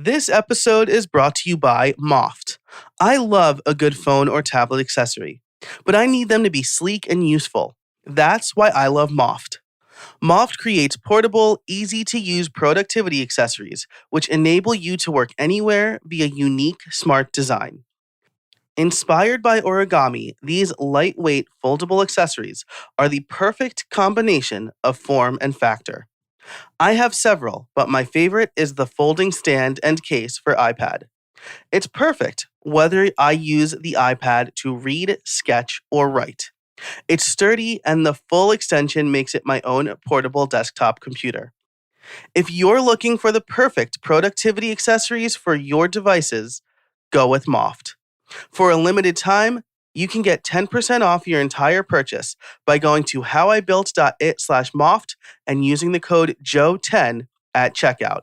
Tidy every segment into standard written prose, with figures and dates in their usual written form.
This episode is brought to you by Moft. I love a good phone or tablet accessory, but I need them to be sleek and useful. That's why I love Moft. Moft creates portable, easy-to-use productivity accessories, which enable you to work anywhere via unique, smart design. Inspired by origami, these lightweight, foldable accessories are the perfect combination of form and factor. I have several, but my favorite is the folding stand and case for iPad. It's perfect whether I use the iPad to read, sketch, or write. It's sturdy and the full extension makes it my own portable desktop computer. If you're looking for the perfect productivity accessories for your devices, go with Moft. For a limited time, you can get 10% off your entire purchase by going to howibuilt.it/moft and using the code JOE10 at checkout.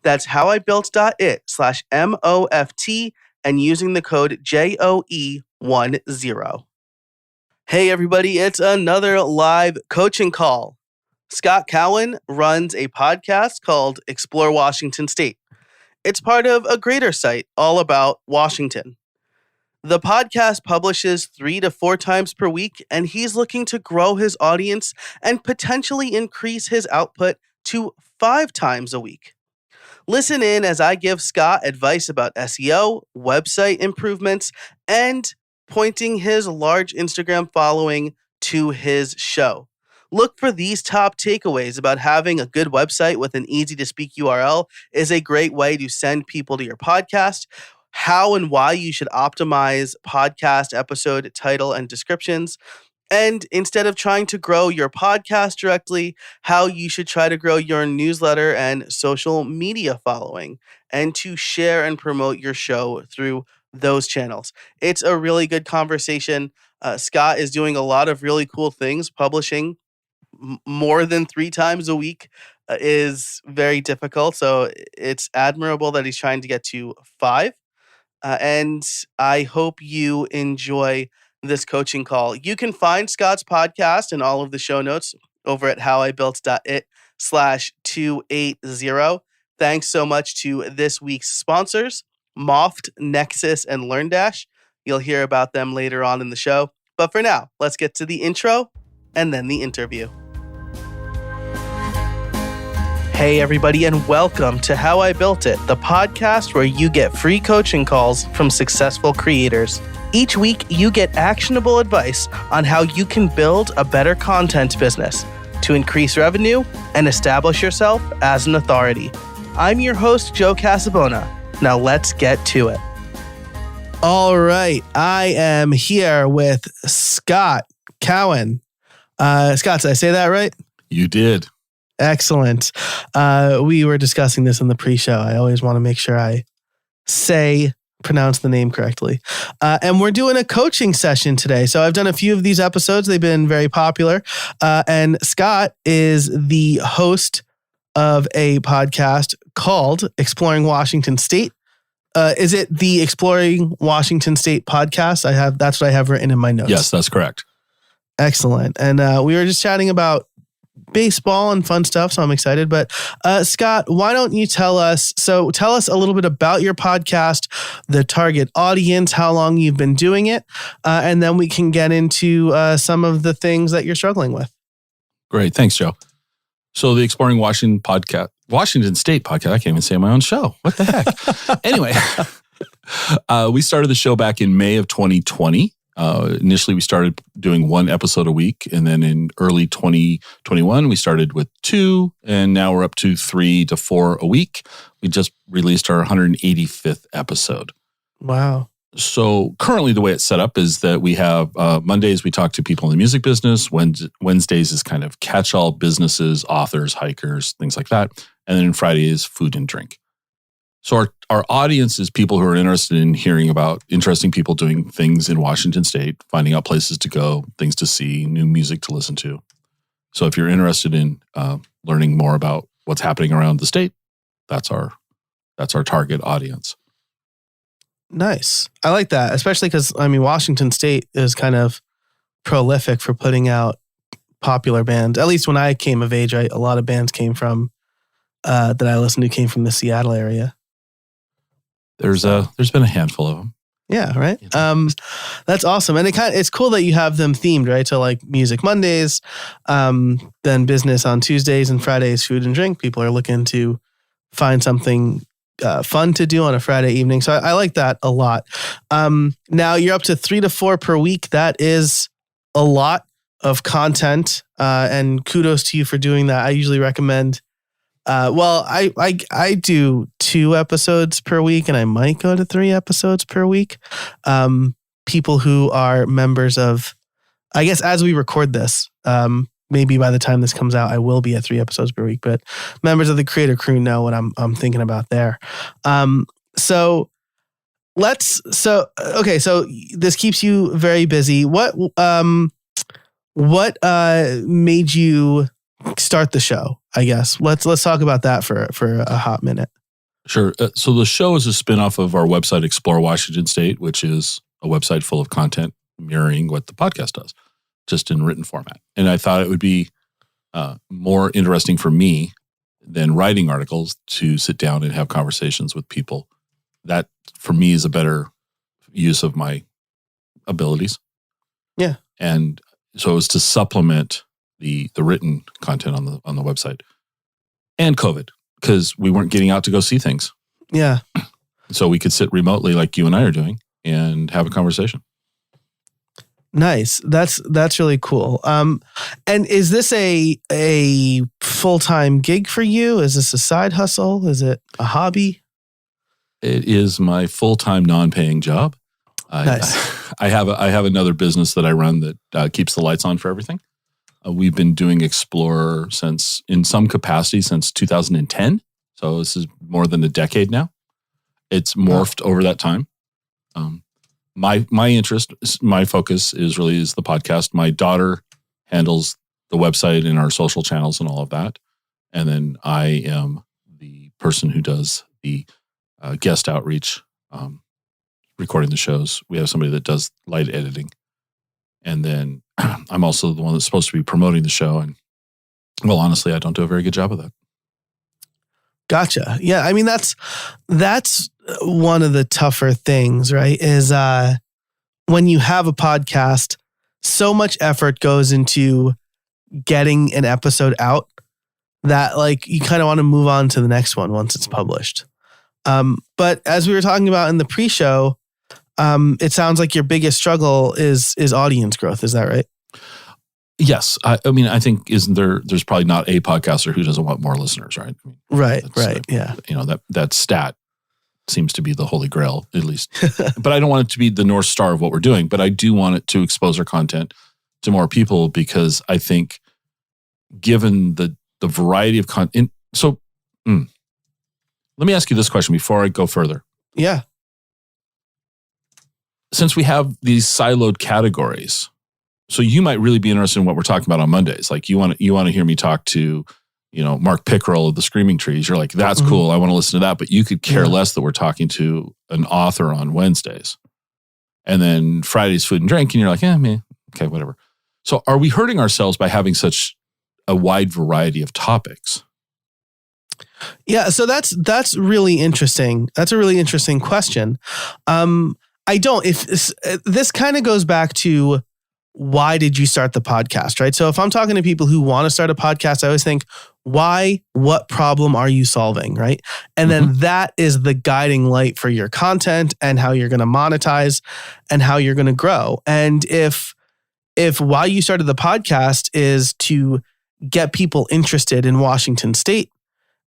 That's howibuilt.it/MOFT and using the code JOE10. Hey everybody, it's another live coaching call. Scott Cowan runs a podcast called Explore Washington State. It's part of a greater site all about Washington. The podcast publishes 3 to 4 times per week, and he's looking to grow his audience and potentially increase his output to 5 times a week. Listen in as I give Scott advice about SEO, website improvements, and pointing his large Instagram following to his show. Look for these top takeaways about having a good website with an easy-to-speak URL is a great way to send people to your podcast. How and why you should optimize podcast episode title and descriptions. And instead of trying to grow your podcast directly, how you should try to grow your newsletter and social media following and to share and promote your show through those channels. It's a really good conversation. Scott is doing a lot of really cool things. Publishing more than 3 times a week is very difficult. So it's admirable that he's trying to get to 5. And I hope you enjoy this coaching call. You can find Scott's podcast and all of the show notes over at howibuilt.it/280. Thanks so much to this week's sponsors, Moft, Nexus, and LearnDash. You'll hear about them later on in the show. But for now, let's get to the intro and then the interview. Hey everybody, and welcome to How I Built It, the podcast where you get free coaching calls from successful creators. Each week, you get actionable advice on how you can build a better content business to increase revenue and establish yourself as an authority. I'm your host, Joe Casabona. Now let's get to it. All right, I am here with Scott Cowan. Scott, did I say that right? You did. Excellent. We were discussing this in the pre-show. I always want to make sure I pronounce the name correctly. And we're doing a coaching session today. So I've done a few of these episodes. They've been very popular. And Scott is the host of a podcast called Exploring Washington State. Is it the Exploring Washington State podcast? That's what I have written in my notes. Yes, that's correct. Excellent. And we were just chatting about baseball and fun stuff, so I'm excited. But Scott, why don't you tell us a little bit about your podcast, the target audience, how long you've been doing it, and then we can get into some of the things that you're struggling with. Great. Thanks, Joe. So the Exploring Washington State podcast, I can't even say my own show. What the heck? Anyway, we started the show back in May of 2020. Initially, we started doing 1 episode a week, and then in early 2021, we started with 2, and now we're up to 3 to 4 a week. We just released our 185th episode. Wow. So currently the way it's set up is that we have Mondays, we talk to people in the music business. Wednesdays is kind of catch-all businesses, authors, hikers, things like that. And then Friday is food and drink. So our audience is people who are interested in hearing about interesting people doing things in Washington State, finding out places to go, things to see, new music to listen to. So if you're interested in learning more about what's happening around the state, that's our target audience. Nice. I like that, especially because, Washington State is kind of prolific for putting out popular bands. At least when I came of age, a lot of bands came from, that I listened to came from the Seattle area. There's been a handful of them. Yeah, right. That's awesome, and it's cool that you have them themed, right? So like Music Mondays, then business on Tuesdays, and Fridays food and drink. People are looking to find something fun to do on a Friday evening, so I like that a lot. Now you're up to 3 to 4 per week. That is a lot of content, and kudos to you for doing that. I usually recommend. I do 2 episodes per week, and I might go to 3 episodes per week. People who are members of, I guess, as we record this, maybe by the time this comes out, I will be at 3 episodes per week. But members of the Creator Crew know what I'm thinking about there. So this keeps you very busy. What made you start the show? I guess let's talk about that for a hot minute. Sure. So the show is a spinoff of our website, Explore Washington State, which is a website full of content mirroring what the podcast does, just in written format. And I thought it would be more interesting for me than writing articles to sit down and have conversations with people. That, for me, is a better use of my abilities. Yeah. And so it was to supplement the written content on the website, and COVID, because we weren't getting out to go see things. Yeah. So we could sit remotely like you and I are doing and have a conversation. Nice. That's really cool. And is this a full-time gig for you? Is this a side hustle? Is it a hobby? It is my full-time non-paying job. Nice. I have another business that I run that keeps the lights on for everything. We've been doing Explore in some capacity since 2010. So this is more than a decade now. It's morphed over that time. My interest, my focus is the podcast. My daughter handles the website and our social channels and all of that. And then I am the person who does the guest outreach, recording the shows. We have somebody that does light editing. And then I'm also the one that's supposed to be promoting the show. And, well, honestly, I don't do a very good job of that. Gotcha. Yeah. I mean, that's one of the tougher things, right? Is when you have a podcast, so much effort goes into getting an episode out that like you kind of want to move on to the next one once it's published. But as we were talking about in the pre-show, it sounds like your biggest struggle is audience growth. Is that right? Yes. I mean, I think there's probably not a podcaster who doesn't want more listeners, right? I mean, right. Yeah. That stat seems to be the holy grail, at least. But I don't want it to be the North Star of what we're doing, but I do want it to expose our content to more people, because I think given the variety of content. So let me ask you this question before I go further. Yeah. Since we have these siloed categories, so you might really be interested in what we're talking about on Mondays. Like you want to hear me talk to, Mark Pickrell of the Screaming Trees. You're like, that's cool. I want to listen to that. But you could care less that we're talking to an author on Wednesdays. And then Friday's food and drink. And you're like, okay, whatever. So are we hurting ourselves by having such a wide variety of topics? Yeah. So that's really interesting. That's a really interesting question. I don't. If this kind of goes back to why did you start the podcast, right? So if I'm talking to people who want to start a podcast, I always think, why? What problem are you solving, right? And then that is the guiding light for your content and how you're going to monetize and how you're going to grow. And if why you started the podcast is to get people interested in Washington State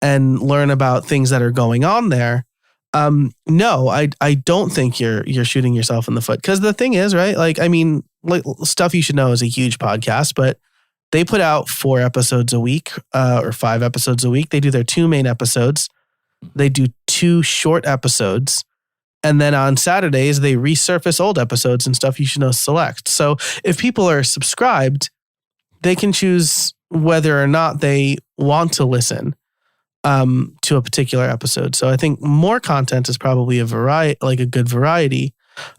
and learn about things that are going on there, no, I don't think you're shooting yourself in the foot. Because the thing is, right? Like, I mean, like Stuff You Should Know is a huge podcast, but they put out 4 episodes a week, or 5 episodes a week. They do their 2 main episodes. They do 2 short episodes. And then on Saturdays, they resurface old episodes and Stuff You Should Know Select. So if people are subscribed, they can choose whether or not they want to listen to a particular episode. So I think more content is probably a good variety.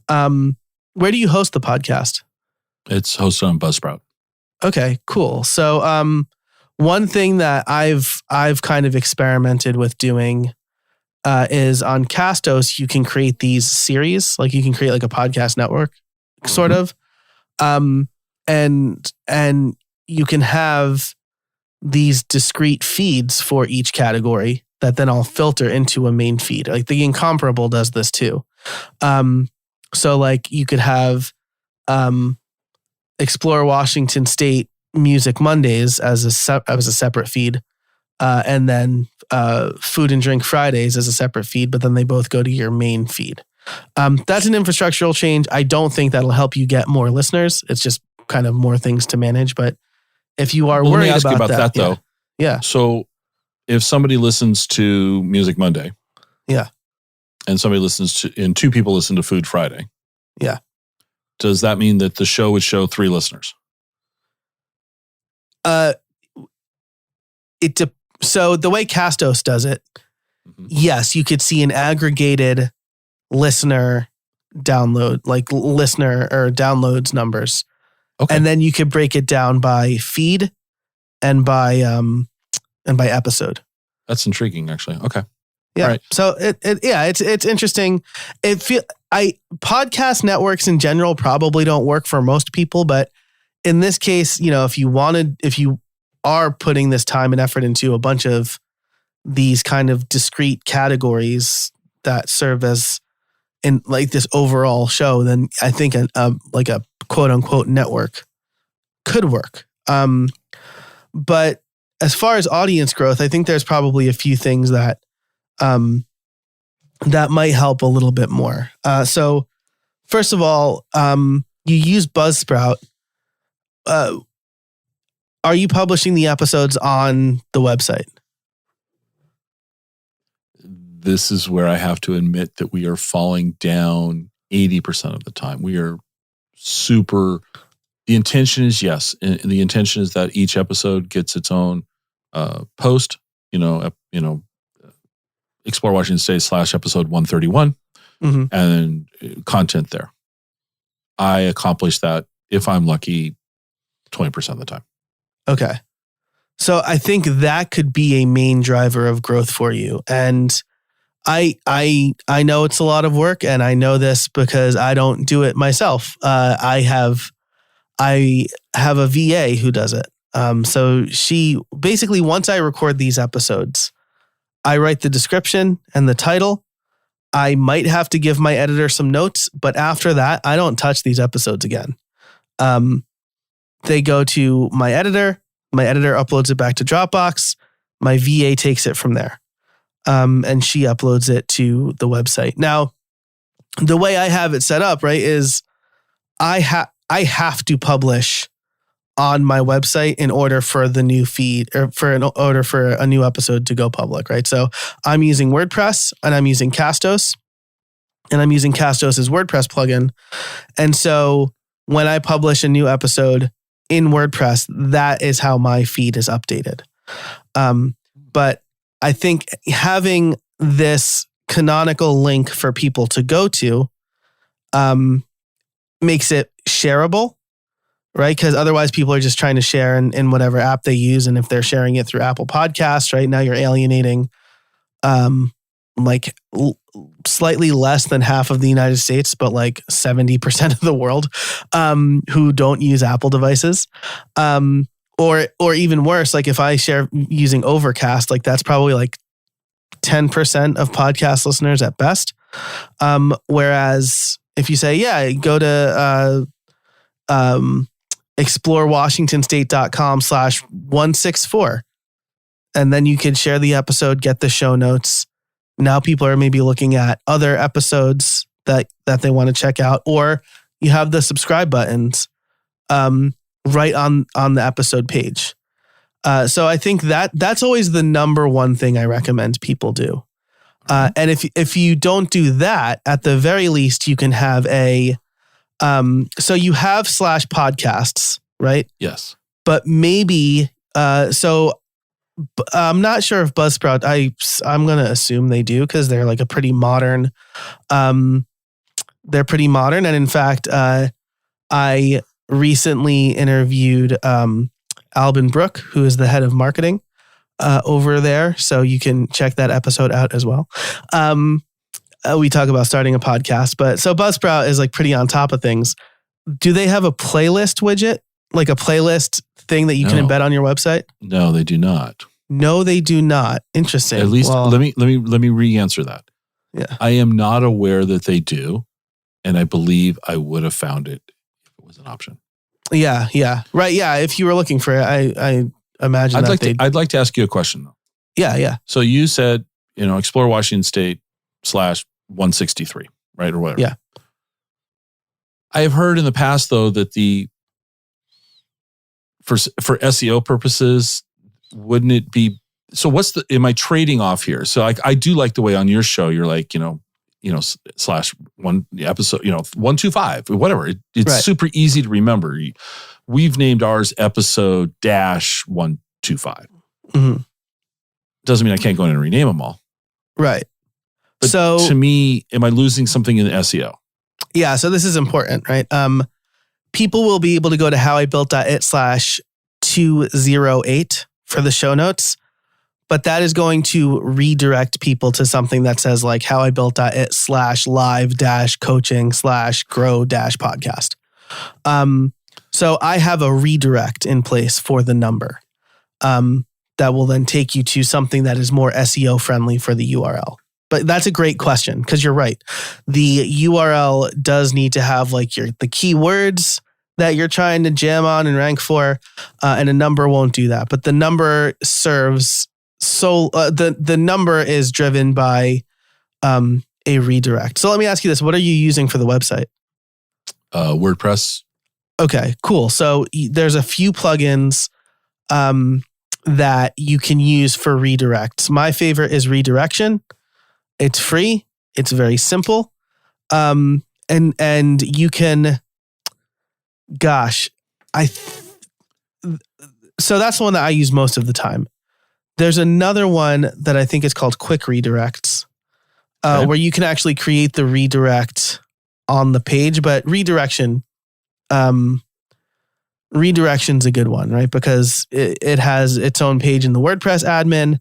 Where do you host the podcast? It's hosted on Buzzsprout. Okay, cool. So one thing that I've kind of experimented with doing is on Castos, you can create these series, like you can create like a podcast network, sort of, and you can have these discrete feeds for each category that then all filter into a main feed. Like the Incomparable does this too. So like you could have Explore Washington State Music Mondays as a separate feed, and then Food and Drink Fridays as a separate feed, but then they both go to your main feed. That's an infrastructural change. I don't think that'll help you get more listeners. It's just kind of more things to manage. But if you are worried let me ask you about that though. Yeah. So if somebody listens to Music Monday, yeah, and two people listen to Food Friday, yeah, does that mean that the show would show 3 listeners? So the way Castos does it, yes, you could see an aggregated listener download, like listener or downloads numbers. Okay. And then you could break it down by feed and by episode. That's intriguing, actually. Okay. Yeah. Right. So it's interesting. Podcast networks in general probably don't work for most people, but in this case, if you are putting this time and effort into a bunch of these kind of discrete categories that serve as in like this overall show, then I think like a quote unquote network could work. But as far as audience growth, I think there's probably a few things that that might help a little bit more. So first of all, you use Buzzsprout. Are you publishing the episodes on the website? This is where I have to admit that we are falling down 80% of the time. We are the intention is yes. And the intention is that each episode gets its own post, Explore Washington State / episode 131 and content there. I accomplish that, if I'm lucky, 20% of the time. Okay. So I think that could be a main driver of growth for you. And I know it's a lot of work, and I know this because I don't do it myself. I have a VA who does it. So she basically, once I record these episodes, I write the description and the title. I might have to give my editor some notes, but after that, I don't touch these episodes again. They go to my editor. My editor uploads it back to Dropbox. My VA takes it from there. And she uploads it to the website. Now, the way I have it set up, right, is I have to publish on my website in order for the new feed or in order for a new episode to go public, right? So I'm using WordPress and I'm using Castos, and I'm using Castos' WordPress plugin. And so when I publish a new episode in WordPress, that is how my feed is updated. But I think having this canonical link for people to go to makes it shareable, right? Because otherwise people are just trying to share in whatever app they use. And if they're sharing it through Apple Podcasts, right now you're alienating slightly less than half of the United States, but like 70% of the world who don't use Apple devices. Or even worse, like if I share using Overcast, like that's probably like 10% of podcast listeners at best. Whereas if you say, yeah, go to explorewashingtonstate.com/164, and then you can share the episode, get the show notes. Now people are maybe looking at other episodes that they want to check out, or you have the subscribe buttons right on the episode page. So I think that's always the number one thing I recommend people do. And if you don't do that, at the very least, you can have so you have /podcasts, right? Yes. But maybe, so I'm not sure if Buzzsprout, I'm going to assume they do because they're like a pretty modern, they're pretty modern. And in fact, I recently interviewed Albin Brook, who is the head of marketing over there, so you can check that episode out as well. We talk about starting a podcast, but so Buzzsprout is like pretty on top of things. Do they have a playlist widget, like a playlist thing that you can embed on your website? No, they do not. No, they do not. Interesting. At least let me re-answer that. Yeah, I am not aware that they do, and I believe I would have found it if it was an option. Yeah, right. Yeah, if you were looking for it, I imagine I'd like to ask you a question though. Yeah. So you said, Explore Washington State /163, right, or whatever. Yeah. I have heard in the past though that for SEO purposes, wouldn't it be? So am I trading off here? So I do like the way on your show you're like, /1 episode, 125, whatever. It's right. Super easy to remember. We've named ours episode -125. Mm-hmm. Doesn't mean I can't go in and rename them all. Right. But so to me, am I losing something in the SEO? Yeah. So this is important, right? People will be able to go to howibuilt.it/208 for the show notes, but that is going to redirect people to something that says like howibuilt.it/live-coaching/grow-podcast. So I have a redirect in place for the number that will then take you to something that is more SEO friendly for the URL. But that's a great question because you're right. The URL does need to have like the keywords that you're trying to jam on and rank for, and a number won't do that. But the number serves the number is driven by a redirect. So let me ask you this: what are you using for the website? WordPress. Okay, cool. So there's a few plugins that you can use for redirects. My favorite is Redirection. It's free. It's very simple. And you can, so that's the one that I use most of the time. There's another one that I think is called Quick Redirects, where you can actually create the redirect on the page, but Redirection's a good one, right? Because it has its own page in the WordPress admin.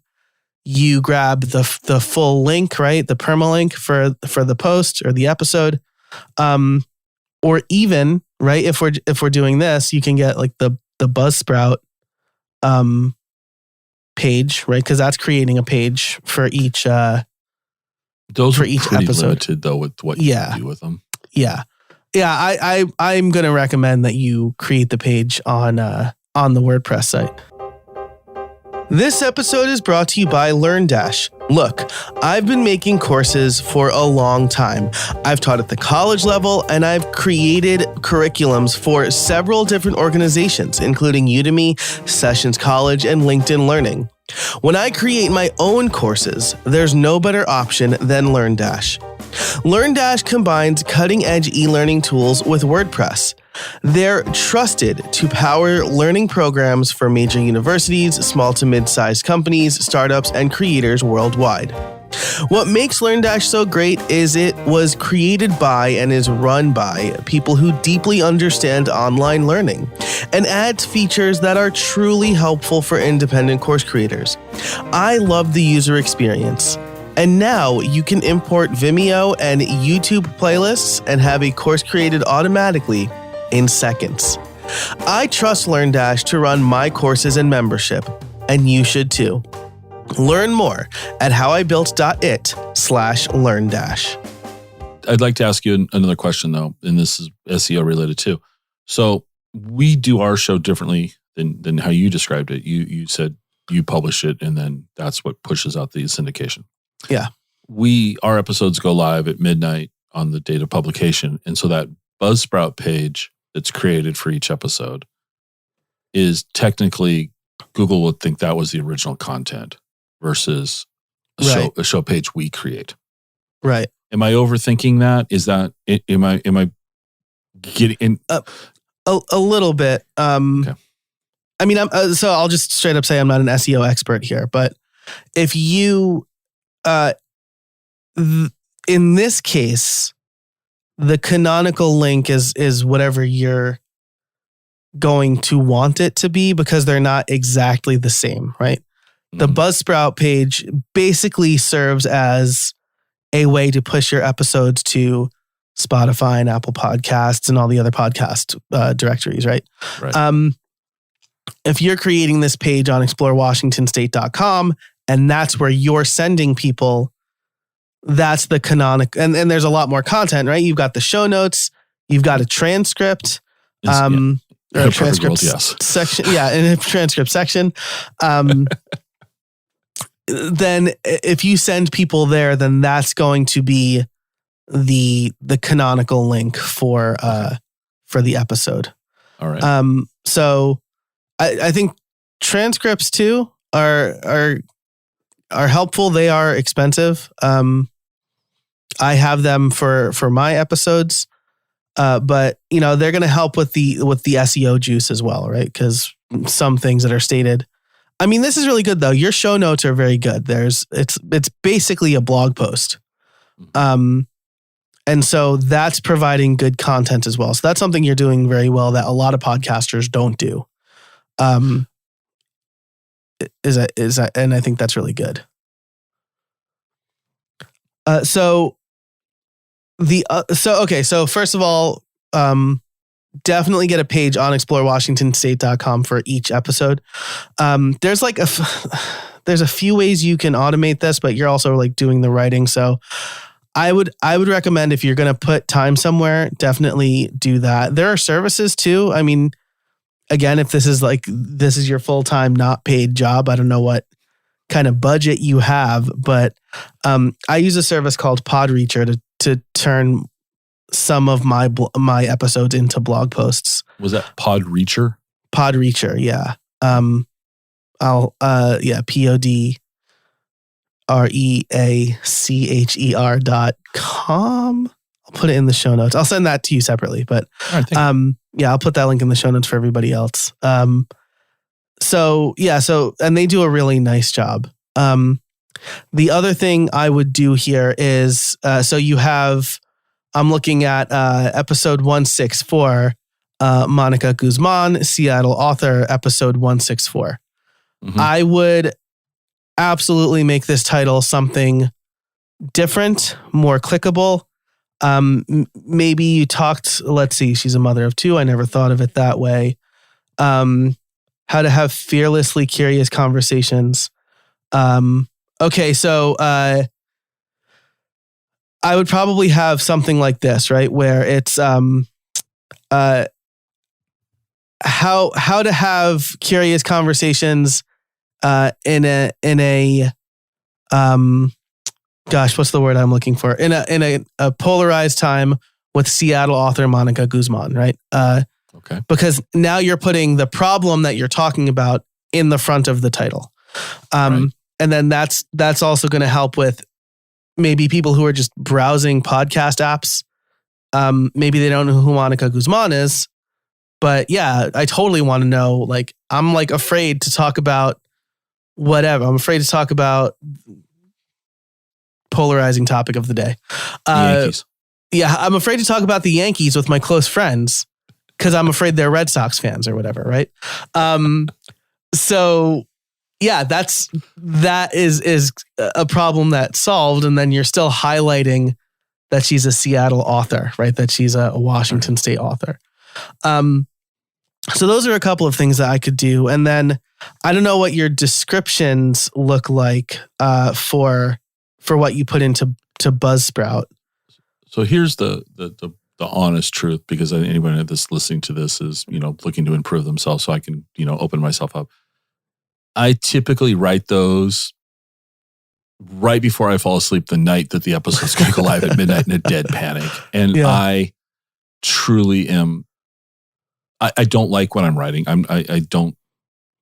You grab the full link, right? The permalink for the post or the episode. Or even, right, if we're doing this, you can get like the Buzzsprout page, right? Because that's creating a page for each those for are each pretty episode. Limited though with what you can do with them. Yeah. I'm going to recommend that you create the page on the WordPress site. This episode is brought to you by LearnDash. Look, I've been making courses for a long time. I've taught at the college level, and I've created curriculums for several different organizations, including Udemy, Sessions College, and LinkedIn Learning. When I create my own courses, there's no better option than LearnDash. LearnDash combines cutting-edge e-learning tools with WordPress. They're trusted to power learning programs for major universities, small to mid-sized companies, startups, and creators worldwide. What makes LearnDash so great is it was created by and is run by people who deeply understand online learning and adds features that are truly helpful for independent course creators. I love the user experience. And now you can import Vimeo and YouTube playlists and have a course created automatically in seconds. I trust LearnDash to run my courses and membership, and you should too. Learn more at howibuilt.it/LearnDash. I'd like to ask you another question though, and this is SEO related too. So we do our show differently than how you described it. You said you publish it and then that's what pushes out the syndication. Yeah. Our episodes go live at midnight on the date of publication. And so that Buzzsprout page that's created for each episode is technically, Google would think that was the original content versus a show page we create. Right. Am I overthinking that? Is that, am I getting in? A little bit. Okay. I mean, so I'll just straight up say I'm not an SEO expert here, but if you, in this case, the canonical link is whatever you're going to want it to be because they're not exactly the same, right? The Buzzsprout page basically serves as a way to push your episodes to Spotify and Apple Podcasts and all the other podcast directories, right? If you're creating this page on explorewashingtonstate.com and that's where you're sending people, that's the canonical. And there's a lot more content, right? You've got the show notes, you've got a transcript, or a transcript section. Yeah, in a transcript section. Then if you send people there, then that's going to be the canonical link for the episode. All right. So I think transcripts too are helpful. They are expensive. I have them for my episodes, but they're going to help with the SEO juice as well, right? Because some things that are stated. I mean, this is really good though. Your show notes are very good. It's basically a blog post. And so that's providing good content as well. So that's something you're doing very well that a lot of podcasters don't do. Is that, and I think that's really good. So first of all, definitely get a page on explorewashingtonstate.com for each episode. There's there's a few ways you can automate this, but you're also like doing the writing. So I would recommend, if you're going to put time somewhere, definitely do that. There are services too. I mean, again, if this is your full-time, not paid job, I don't know what kind of budget you have, but I use a service called Podreacher to turn some of my episodes into blog posts. Was that Podreacher? Podreacher, yeah. PodReacher.com. I'll put it in the show notes. I'll send that to you separately, but I'll put that link in the show notes for everybody else. And they do a really nice job. The other thing I would do here is, I'm looking at episode 164, Monica Guzman, Seattle author, episode 164. Mm-hmm. I would absolutely make this title something different, more clickable. Maybe you talked, let's see, she's a mother of two. I never thought of it that way. How to have fearlessly curious conversations. So I would probably have something like this, right? Where it's how to have curious conversations in a what's the word I'm looking for? In a polarized time with Seattle author Monica Guzman, right? Okay. Because now you're putting the problem that you're talking about in the front of the title. Right. And then that's also going to help with maybe people who are just browsing podcast apps. Maybe they don't know who Monica Guzman is, but yeah, I totally want to know. Like, I'm like afraid to talk about whatever. I'm afraid to talk about polarizing topic of the day. Yankees. Yeah, I'm afraid to talk about the Yankees with my close friends because I'm afraid they're Red Sox fans or whatever, right? So yeah, that is a problem that's solved, and then you're still highlighting that she's a Seattle author, right? That she's a Washington State author. So those are a couple of things that I could do, and then I don't know what your descriptions look like for what you put into Buzzsprout. So here's the honest truth, because anyone that's listening to this is looking to improve themselves, so I can open myself up. I typically write those right before I fall asleep the night that the episode's going to go live at midnight in a dead panic. And yeah. I truly am. I don't like when I'm writing. I don't.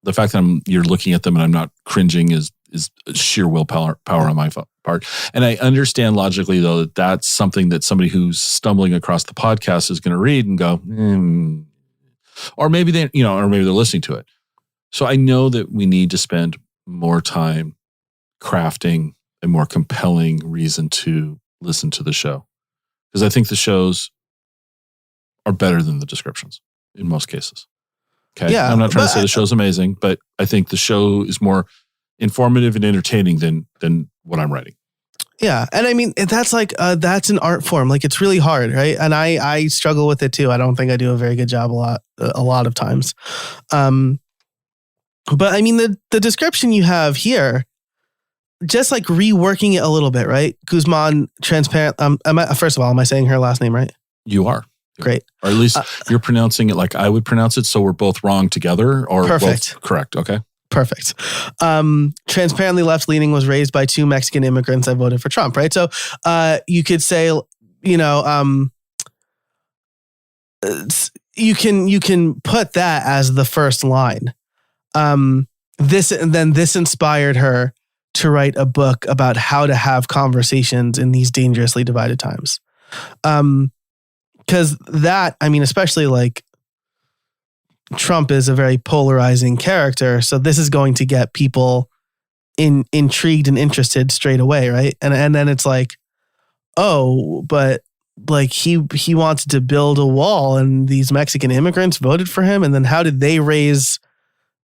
The fact that you're looking at them and I'm not cringing is sheer willpower on my part. And I understand logically though that that's something that somebody who's stumbling across the podcast is going to read and go, or maybe they're listening to it. So I know that we need to spend more time crafting a more compelling reason to listen to the show. Because I think the shows are better than the descriptions in most cases. Okay. Yeah, I'm not trying to say the show's amazing, but I think the show is more informative and entertaining than what I'm writing. Yeah. And I mean, that's like, that's an art form. Like it's really hard. Right. And I struggle with it too. I don't think I do a very good job a lot of times. But I mean, the description you have here, just like reworking it a little bit, right? Guzman, transparent. First of all, am I saying her last name right? You are. Great. Or at least you're pronouncing it like I would pronounce it. So we're both wrong together or perfect. Both correct. Okay. Perfect. Transparently left-leaning, was raised by 2 Mexican immigrants that voted for Trump, right? So you could say, you can put that as the first line. This inspired her to write a book about how to have conversations in these dangerously divided times. Because that, I mean, especially like Trump is a very polarizing character. So this is going to get people intrigued and interested straight away. Right. And then it's like, oh, but like he wanted to build a wall and these Mexican immigrants voted for him. And then how did they raise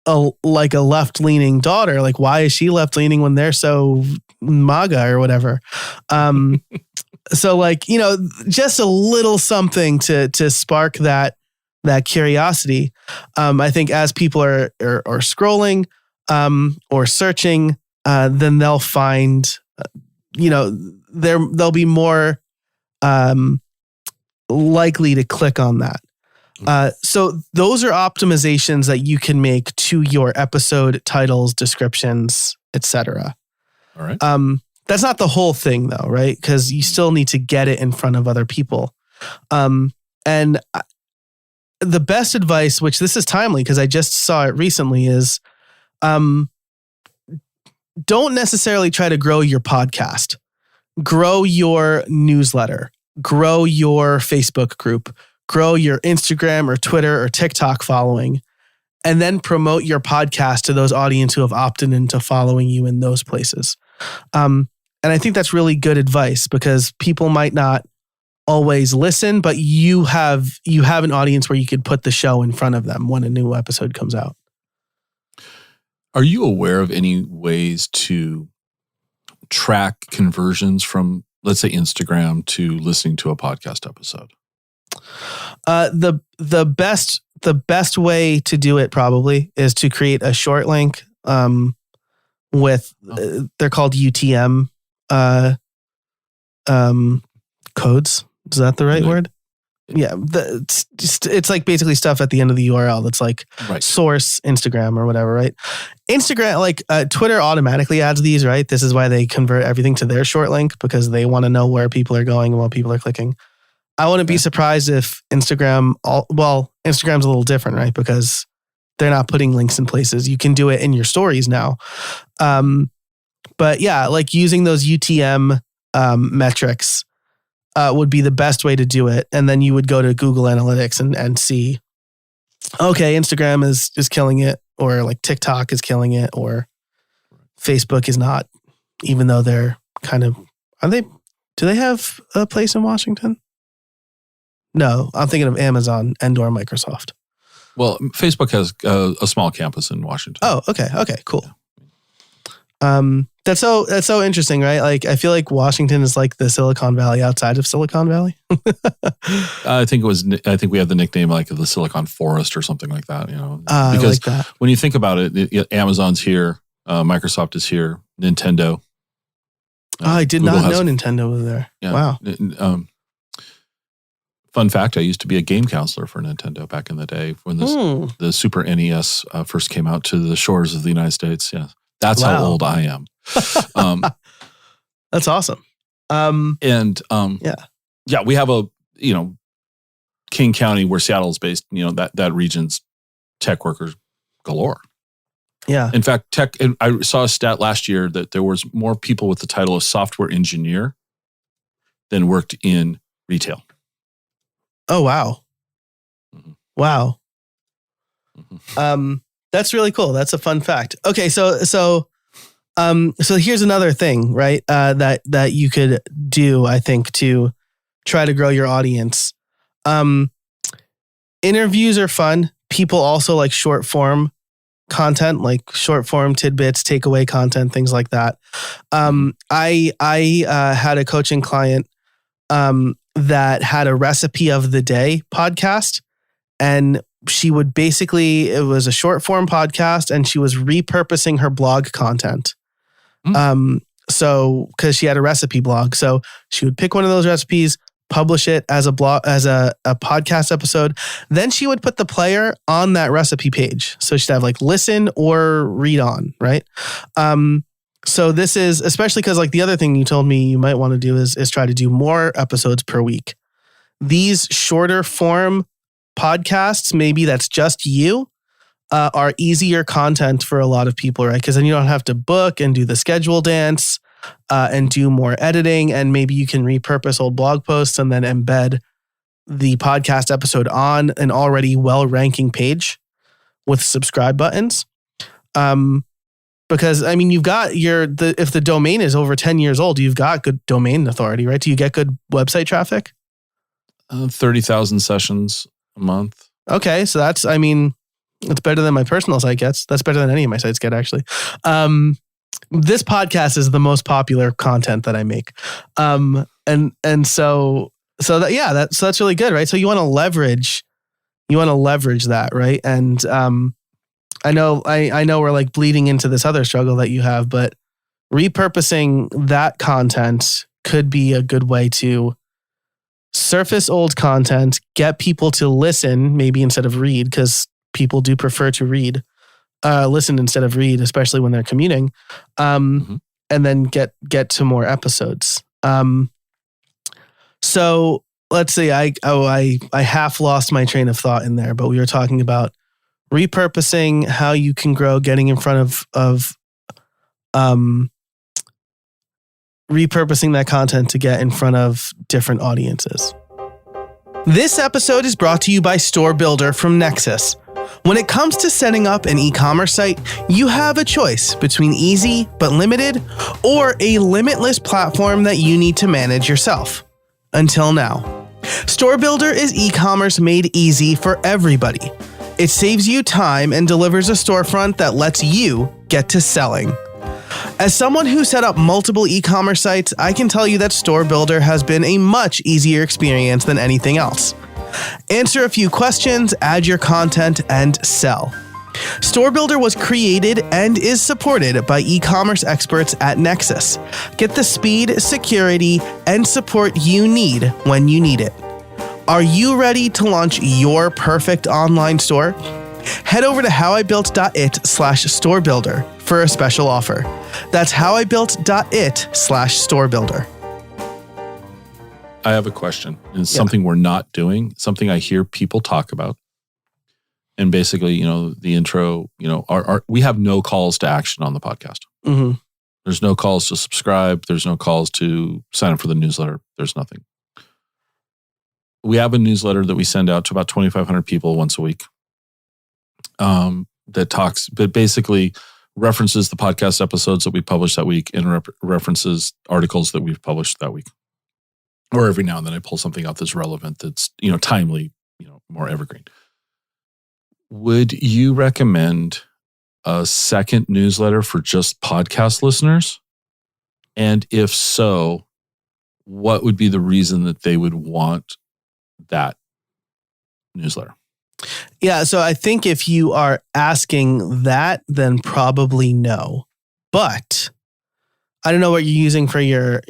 a left-leaning daughter? Like, why is she left-leaning when they're so MAGA or whatever? So like, just a little something to spark that curiosity. I think as people are scrolling or searching, then they'll find, they'll be more likely to click on that. So those are optimizations that you can make to your episode titles, descriptions, etc. All right. That's not the whole thing though, right? Because you still need to get it in front of other people. And the best advice, which this is timely because I just saw it recently, is don't necessarily try to grow your podcast. Grow your newsletter. Grow your Facebook group. Grow your Instagram or Twitter or TikTok following, and then promote your podcast to those audience who have opted into following you in those places. And I think that's really good advice because people might not always listen, but you have an audience where you could put the show in front of them when a new episode comes out. Are you aware of any ways to track conversions from, let's say, Instagram to listening to a podcast episode? The best way to do it probably is to create a short link with they're called UTM codes. Is that the right word? Yeah, it's like basically stuff at the end of the URL that's like source Instagram or whatever, right? Instagram, like Twitter automatically adds these, right? This is why they convert everything to their short link because they want to know where people are going and what people are clicking. I wouldn't be surprised if Instagram's a little different, right? Because they're not putting links in places. You can do it in your stories now. But yeah, like using those UTM metrics would be the best way to do it. And then you would go to Google Analytics and see, okay, Instagram is killing it, or like TikTok is killing it, or Facebook is not, even though they're kind of, do they have a place in Washington? No, I'm thinking of Amazon and/or Microsoft. Well, Facebook has a small campus in Washington. Oh, okay, cool. That's so interesting, right? Like, I feel like Washington is like the Silicon Valley outside of Silicon Valley. I think we have the nickname like the Silicon Forest or something like that. Because I like that. When you think about it, Amazon's here, Microsoft is here, Nintendo. I did Google not know Nintendo was there. Yeah, wow. Fun fact, I used to be a game counselor for Nintendo back in the day when the Super NES first came out to the shores of the United States. Yeah, that's how old I am. That's awesome. Yeah, we have a, King County where Seattle's based, that region's tech workers galore. Yeah. In fact, I saw a stat last year that there was more people with the title of software engineer than worked in retail. Oh, wow. Mm-hmm. Wow. Mm-hmm. That's really cool. That's a fun fact. Okay. So here's another thing, right? That you could do, I think, to try to grow your audience. Interviews are fun. People also like short form. content, like short form tidbits, takeaway content, things like that. I had a coaching client that had a recipe of the day podcast, and she would basically, it was a short form podcast, and she was repurposing her blog content. So, because she had a recipe blog, so she would pick one of those recipes, publish it as a blog, as a podcast episode. Then she would put the player on that recipe page. So she'd have like listen or read on, right? So this is especially because like the other thing you told me you might want to do is try to do more episodes per week. These shorter form podcasts, maybe that's just you, are easier content for a lot of people, right? Because then you don't have to book and do the schedule dance and do more editing. And maybe you can repurpose old blog posts and then embed the podcast episode on an already well-ranking page with subscribe buttons. Because I mean, you've got if the domain is over 10 years old, you've got good domain authority, right? Do you get good website traffic? 30,000 sessions a month. Okay. So that's, I mean, it's better than my personal site gets. That's better than any of my sites get, actually. This podcast is the most popular content that I make. So that's really good, right? So you want to leverage that, right? And I know we're like bleeding into this other struggle that you have, but repurposing that content could be a good way to surface old content, get people to listen, maybe instead of read, because people do prefer to listen instead of read, especially when they're commuting, and then get to more episodes. So let's see, I half lost my train of thought in there, but we were talking about repurposing, how you can grow, getting in front of repurposing that content to get in front of different audiences. This episode is brought to you by Store Builder from Nexus. When it comes to setting up an e-commerce site, you have a choice between easy but limited or a limitless platform that you need to manage yourself. Until now. Store Builder is e-commerce made easy for everybody. It saves you time and delivers a storefront that lets you get to selling. As someone who set up multiple e-commerce sites, I can tell you that Store Builder has been a much easier experience than anything else. Answer a few questions, add your content, and sell. Store Builder was created and is supported by e-commerce experts at Nexus. Get the speed, security, and support you need when you need it. Are you ready to launch your perfect online store? Head over to howibuilt.it/storebuilder for a special offer. That's howibuilt.it/storebuilder. I have a question. It's something we're not doing, something I hear people talk about. And basically, the intro, we have no calls to action on the podcast. Mm-hmm. There's no calls to subscribe. There's no calls to sign up for the newsletter. There's nothing. We have a newsletter that we send out to about 2,500 people once a week that basically references the podcast episodes that we published that week and references articles that we've published that week. Or every now and then I pull something out that's relevant, that's, timely, more evergreen. Would you recommend a second newsletter for just podcast listeners? And if so, what would be the reason that they would want that newsletter? Yeah, so I think if you are asking that, then probably no. But I don't know what you're using for your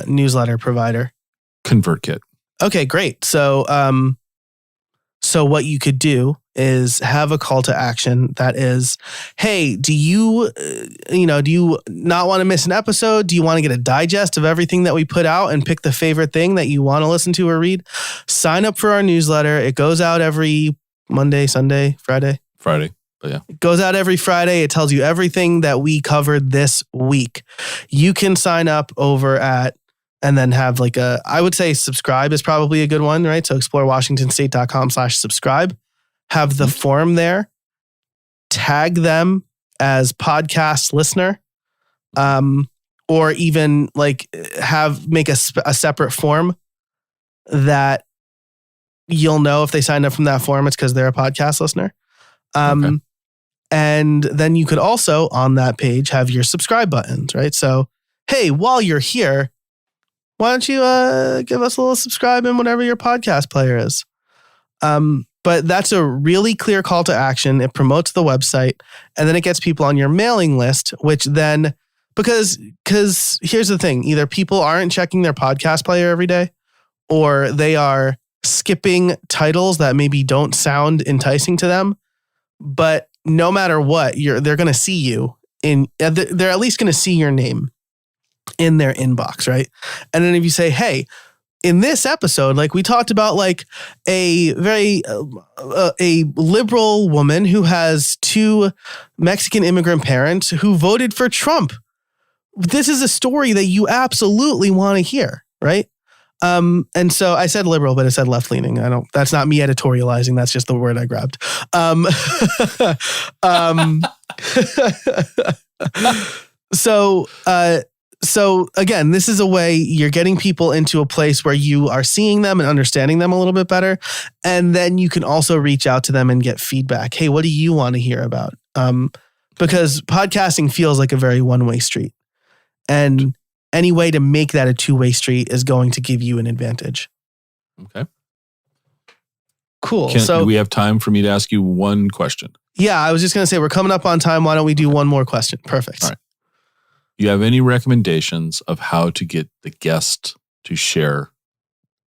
newsletter provider. ConvertKit. Okay, great. So what you could do is have a call to action that is, hey, do you not want to miss an episode? Do you want to get a digest of everything that we put out and pick the favorite thing that you want to listen to or read? Sign up for our newsletter. It goes out every Monday, Sunday, Friday. But yeah. It goes out every Friday. It tells you everything that we covered this week. You can sign up over at, and then have I would say subscribe is probably a good one, right? So explorewashingtonstate.com/subscribe. Have the form there. Tag them as podcast listener. Or even make a separate form that you'll know if they signed up from that form, it's because they're a podcast listener. Okay. And then you could also, on that page, have your subscribe buttons, right? So, hey, while you're here, why don't you give us a little subscribe in whatever your podcast player is? But that's a really clear call to action. It promotes the website, and then it gets people on your mailing list, which then, because here's the thing, either people aren't checking their podcast player every day, or they are skipping titles that maybe don't sound enticing to them. But no matter what, they're going to see you they're at least going to see your name in their inbox, right? And then if you say, hey, in this episode, like we talked about, like a very a liberal woman who has 2 Mexican immigrant parents who voted for Trump. This is a story that you absolutely want to hear, right? And so I said liberal, but I said left leaning. That's not me editorializing. That's just the word I grabbed. So again, this is a way you're getting people into a place where you are seeing them and understanding them a little bit better. And then you can also reach out to them and get feedback. Hey, what do you want to hear about? Because podcasting feels like a very one-way street. And any way to make that a two-way street is going to give you an advantage. Okay. Cool. Do we have time for me to ask you one question? Yeah, I was just going to say, we're coming up on time. Why don't we do one more question? Perfect. All right. Do you have any recommendations of how to get the guest to share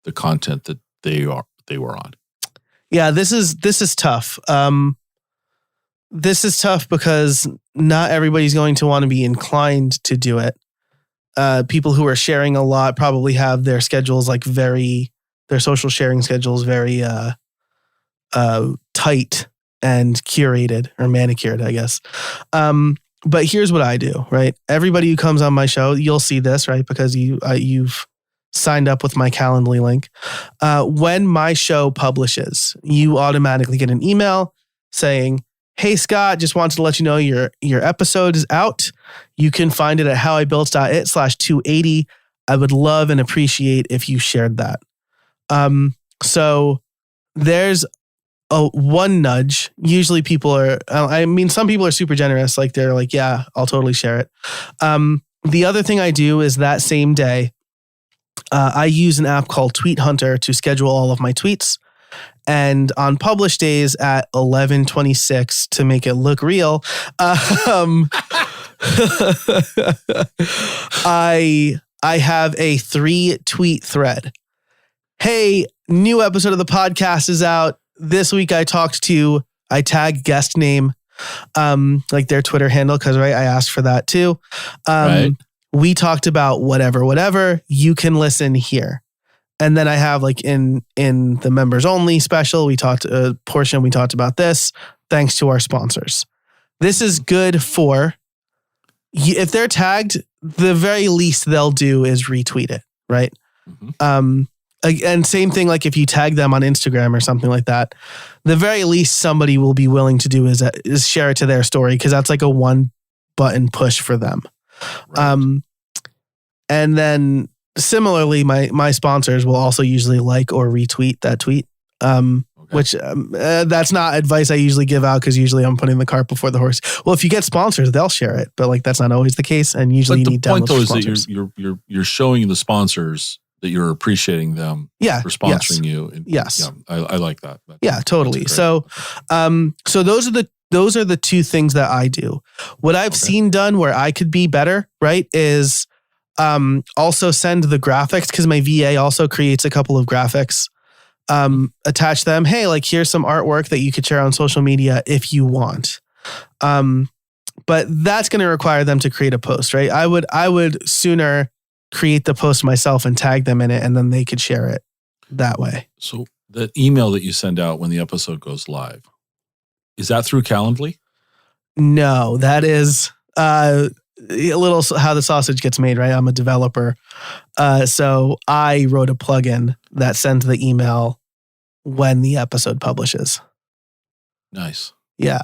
the content that they were on? Yeah, this is tough. This is tough because not everybody's going to want to be inclined to do it. People who are sharing a lot probably have their schedules their social sharing schedules very tight and curated or manicured, I guess. But here's what I do, right? Everybody who comes on my show, you'll see this, right? Because you've signed up with my Calendly link. When my show publishes, you automatically get an email saying, hey, Scott, just wanted to let you know your episode is out. You can find it at howibuilt.it/280. I would love and appreciate if you shared that. So there's one nudge. Usually people some people are super generous. Like they're like, yeah, I'll totally share it. The other thing I do is that same day, I use an app called Tweet Hunter to schedule all of my tweets. And on publish days at 11:26 to make it look real, I have a 3-tweet thread. Hey, new episode of the podcast is out. This week I tag guest name, like their Twitter handle, because right, I asked for that too. Right. We talked about whatever. You can listen here. And then I have like in the members only special, we talked about this. Thanks to our sponsors. This is good for, if they're tagged, the very least they'll do is retweet it, right? Mm-hmm. And same thing, like if you tag them on Instagram or something like that, the very least somebody will be willing to do is share it to their story, because that's like a one button push for them. Right. And then similarly, my sponsors will also usually like or retweet that tweet, which that's not advice I usually give out, because usually I'm putting the cart before the horse. Well, if you get sponsors, they'll share it, but like that's not always the case, and usually you need downloads for sponsors. The point though is that you're showing the sponsors that you're appreciating them for sponsoring you. And, yes. Yeah, I like that. Yeah, totally. So those are the two things that I do. What I've seen done where I could be better, right, is also send the graphics, because my VA also creates a couple of graphics. Attach them. Hey, like here's some artwork that you could share on social media if you want. But that's going to require them to create a post, right? I would sooner create the post myself and tag them in it, and then they could share it that way. So the email that you send out when the episode goes live, is that through Calendly? No, that is a little how the sausage gets made, right? I'm a developer. So I wrote a plugin that sends the email when the episode publishes. Nice. Yeah.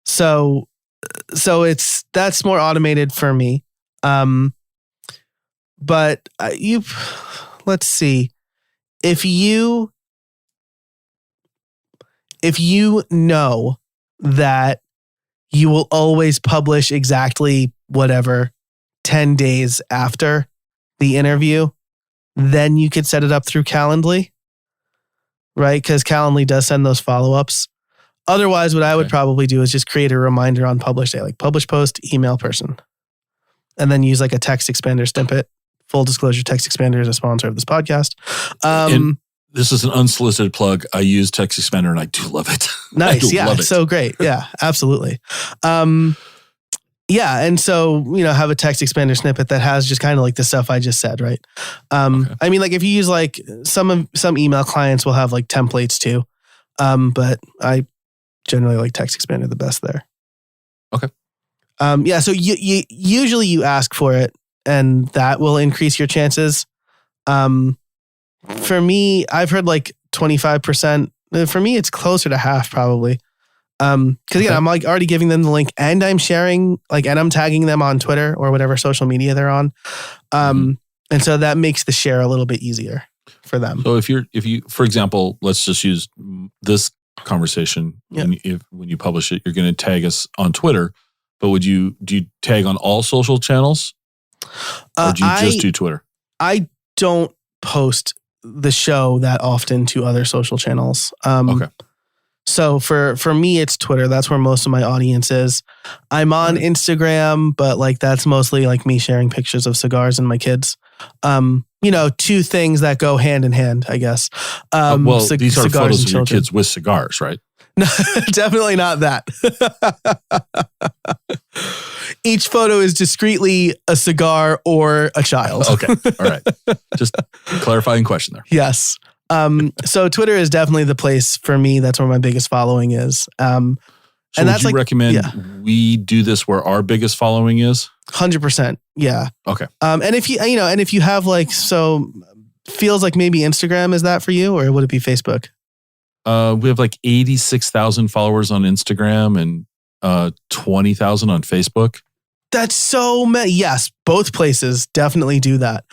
So that's more automated for me. But let's see. If you know that you will always publish exactly whatever 10 days after the interview, then you could set it up through Calendly, right? Because Calendly does send those follow-ups. Otherwise, what I would probably do is just create a reminder on publish day, like publish post, email person, and then use like a text expander snippet. Full disclosure, Text Expander is a sponsor of this podcast. And this is an unsolicited plug. I use Text Expander and I do love it. Nice. Yeah. So great. Yeah, absolutely. Yeah. And so, have a text expander snippet that has just kind of like the stuff I just said, right? I mean, like if you use like some email clients will have like templates too. But I generally like Text Expander the best there. Okay. Yeah. So you usually you ask for it and that will increase your chances. For me, I've heard like 25%. For me, it's closer to half probably. Because again, I'm like already giving them the link and I'm sharing and I'm tagging them on Twitter or whatever social media they're on. And so that makes the share a little bit easier for them. So if you, for example, let's just use this conversation. When you publish it, you're going to tag us on Twitter, but do you tag on all social channels? Or do you just do Twitter? I don't post the show that often to other social channels. So for me, it's Twitter. That's where most of my audience is. I'm on Instagram, but that's mostly like me sharing pictures of cigars and my kids. Two things that go hand in hand, I guess. These are photos of your kids with cigars, right? No, definitely not that. Each photo is discreetly a cigar or a child. Okay. All right. Just clarifying question there. Yes. So Twitter is definitely the place for me. That's where my biggest following is. So and that's would you recommend we do this where our biggest following is? 100%. Yeah. Okay. And if you have feels like maybe Instagram is that for you, or would it be Facebook? We have 86,000 followers on Instagram and 20,000 on Facebook. That's so many. Yes, both places definitely do that.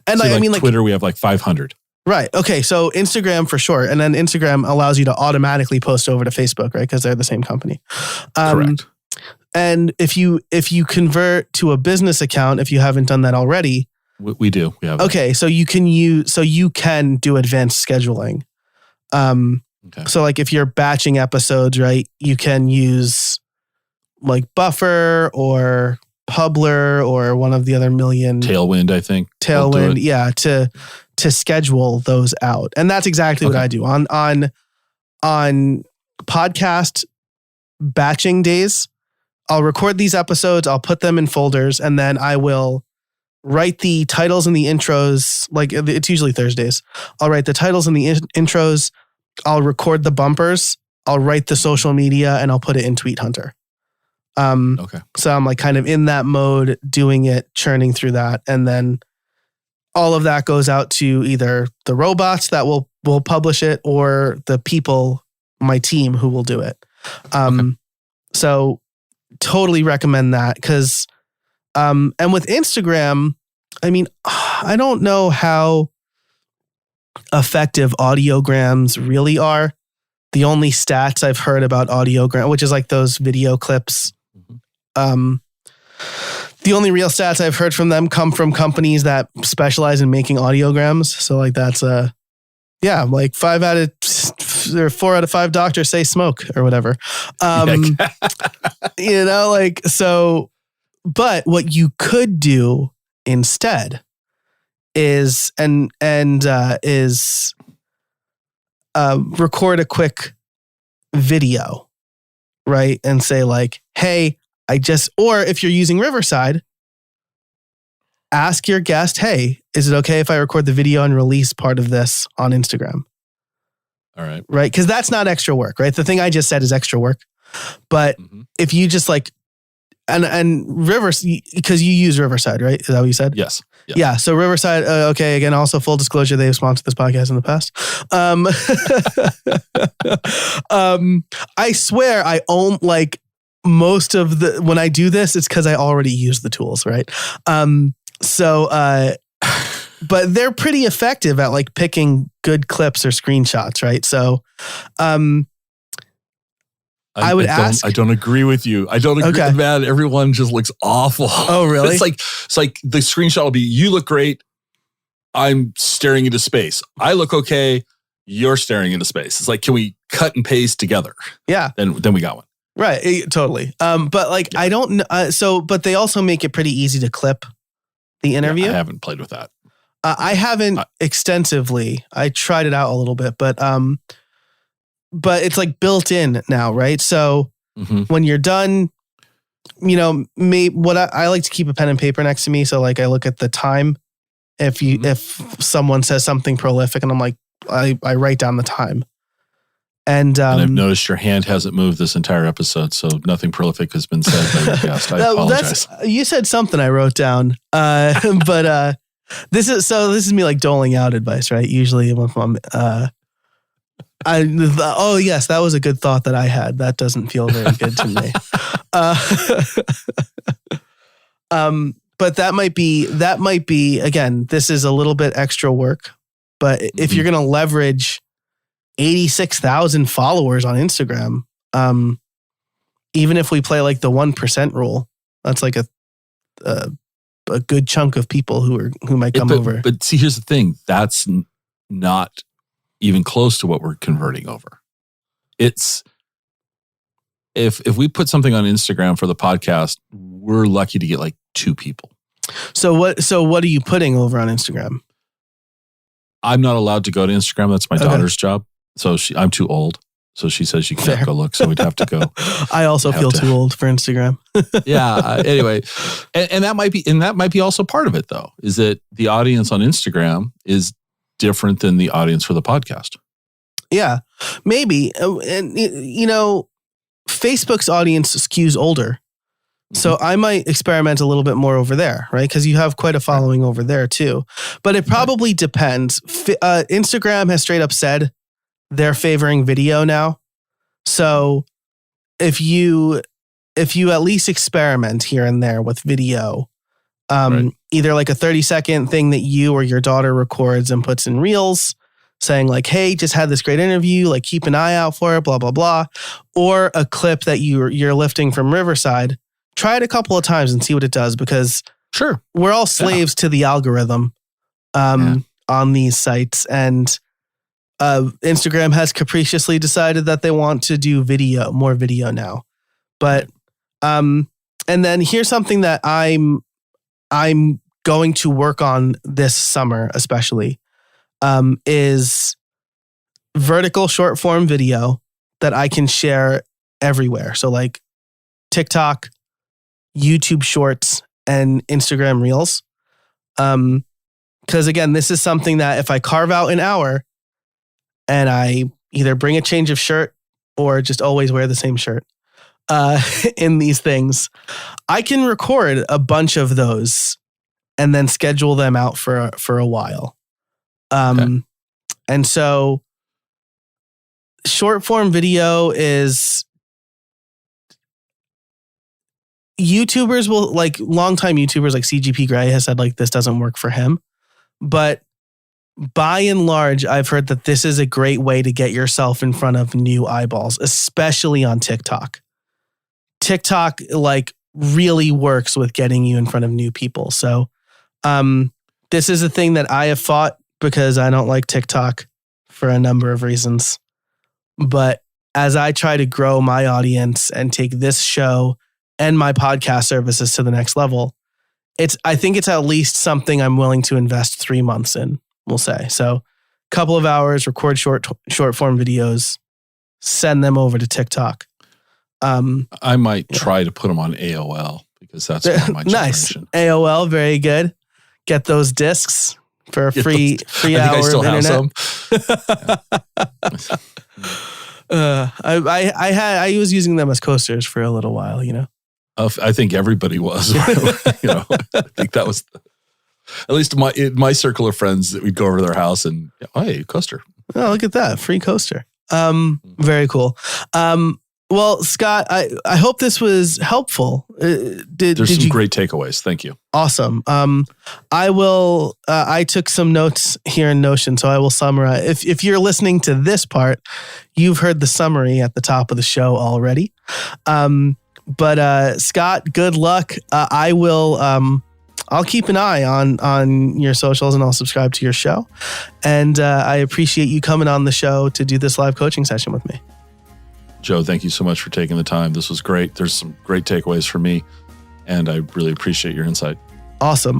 And so Twitter, we have 500. Right. Okay. So Instagram for sure. And then Instagram allows you to automatically post over to Facebook, right? Because they're the same company. Correct. And if you convert to a business account, if you haven't done that already. We do. We have. Okay. So you can do advanced scheduling. So if you're batching episodes, right, you can use Buffer or Publer or one of the other million. Tailwind, I think. Tailwind. Yeah. To schedule those out. And that's exactly what I do on podcast batching days. I'll record these episodes, I'll put them in folders, and then I will write the titles and the intros. It's usually Thursdays. I'll write the titles and the intros. I'll record the bumpers. I'll write the social media and I'll put it in Tweet Hunter. So I'm kind of in that mode, doing it, churning through that. And then all of that goes out to either the robots that will publish it or the people, my team, who will do it. So totally recommend that because, and with Instagram, I mean, I don't know how effective audiograms really are. The only stats I've heard about audiogram, which is those video clips, the only real stats I've heard from them come from companies that specialize in making audiograms. So that's 4 out of 5 doctors say smoke or whatever. So, but what you could do instead is record a quick video, right? And say hey, or if you're using Riverside, ask your guest, hey, is it okay if I record the video and release part of this on Instagram? All right. Right? Because that's not extra work, right? The thing I just said is extra work. But if you just and Rivers, because you use Riverside, right? Is that what you said? Yes. Yeah. So Riverside, okay. Again, also full disclosure, they've sponsored this podcast in the past. I swear I own most of when I do this, it's because I already use the tools, right? But they're pretty effective at picking good clips or screenshots, right? So, I would ask. I don't agree with you. I don't agree. Okay. Man, everyone just looks awful. Oh, really? It's like the screenshot will be, you look great. I'm staring into space. I look okay. You're staring into space. It's like, can we cut and paste together? Yeah. Then we got one. Right. Totally. But like, I don't know. But they also make it pretty easy to clip the interview. Yeah, I haven't played with that. I haven't extensively. I tried it out a little bit, but it's like built in now, right? So when you're done, I like to keep a pen and paper next to me. So like I look at the time. If someone says something prolific, and I'm like, I write down the time. And I've noticed your hand hasn't moved this entire episode, so nothing prolific has been said by your guest. I apologize. You said something I wrote down, but this is me like doling out advice, right? Usually, if I'm, oh yes, that was a good thought that I had. That doesn't feel very good to me. But that might be again. This is a little bit extra work, but if you're going to leverage 86,000 followers on Instagram, even if we play like the 1% rule, that's like a good chunk of people who might come over. But see, here's the thing: that's not even close to what we're converting over. It's if we put something on Instagram for the podcast, we're lucky to get like 2 people. So what are you putting over on Instagram? I'm not allowed to go to Instagram. That's my daughter's job. So I'm too old. So she says she can't go look. So we'd have to go. I also feel too old for Instagram. Yeah. Anyway, and that might be also part of it though, is that the audience on Instagram is different than the audience for the podcast. Yeah, maybe. And Facebook's audience skews older. So I might experiment a little bit more over there, right? Because you have quite a following over there too. But it probably depends. Instagram has straight up said they're favoring video now. So if you at least experiment here and there with video, either like a 30-second thing that you or your daughter records and puts in Reels, saying like, hey, just had this great interview, like keep an eye out for it, blah, blah, blah. Or a clip that you're lifting from Riverside. Try it a couple of times and see what it does, because we're all slaves to the algorithm on these sites. And Instagram has capriciously decided that they want to do more video now. But and then here's something that I'm going to work on this summer, especially, is vertical short form video that I can share everywhere. So like TikTok, YouTube Shorts, and Instagram Reels. Because again, this is something that if I carve out an hour and I either bring a change of shirt or just always wear the same shirt in these things, I can record a bunch of those and then schedule them out for a while. And so short form video is YouTubers will, like longtime YouTubers like CGP Grey has said like this doesn't work for him. But by and large, I've heard that this is a great way to get yourself in front of new eyeballs, especially on TikTok. TikTok like really works with getting you in front of new people. So this is a thing that I have fought because I don't like TikTok for a number of reasons. But as I try to grow my audience and take this show and my podcast services to the next level, I think it's at least something I'm willing to invest 3 months in, we'll say. So a couple of hours, record short form videos, send them over to TikTok. I might try to put them on AOL because that's my nice. generation. AOL, very good. Get those discs for a free hour of internet. I was using them as coasters for a little while, I think everybody was. I think that was at least my circle of friends that we'd go over to their house and hey, coaster. Oh, look at that free coaster. Very cool. Well, Scott, I hope this was helpful. There's some great takeaways. Thank you. Awesome. I took some notes here in Notion, so I will summarize. If you're listening to this part, you've heard the summary at the top of the show already. But Scott, good luck. I'll keep an eye on your socials, and I'll subscribe to your show. And I appreciate you coming on the show to do this live coaching session with me. Joe, thank you so much for taking the time. This was great. There's some great takeaways for me, and I really appreciate your insight. Awesome.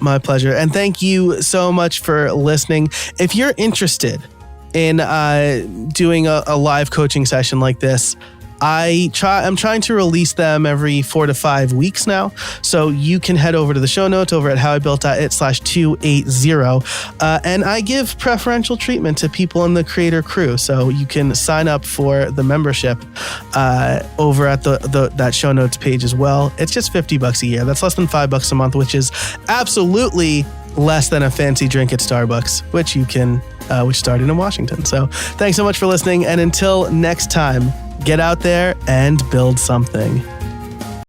My pleasure. And thank you so much for listening. If you're interested in doing a live coaching session like this, I'm trying to release them every 4 to 5 weeks now. So you can head over to the show notes over at howibuilt.it/280. And I give preferential treatment to people in the creator crew. So you can sign up for the membership over at that show notes page as well. It's just $50 a year. That's less than $5 a month, which is absolutely less than a fancy drink at Starbucks, which started in Washington. So thanks so much for listening. And until next time, get out there and build something.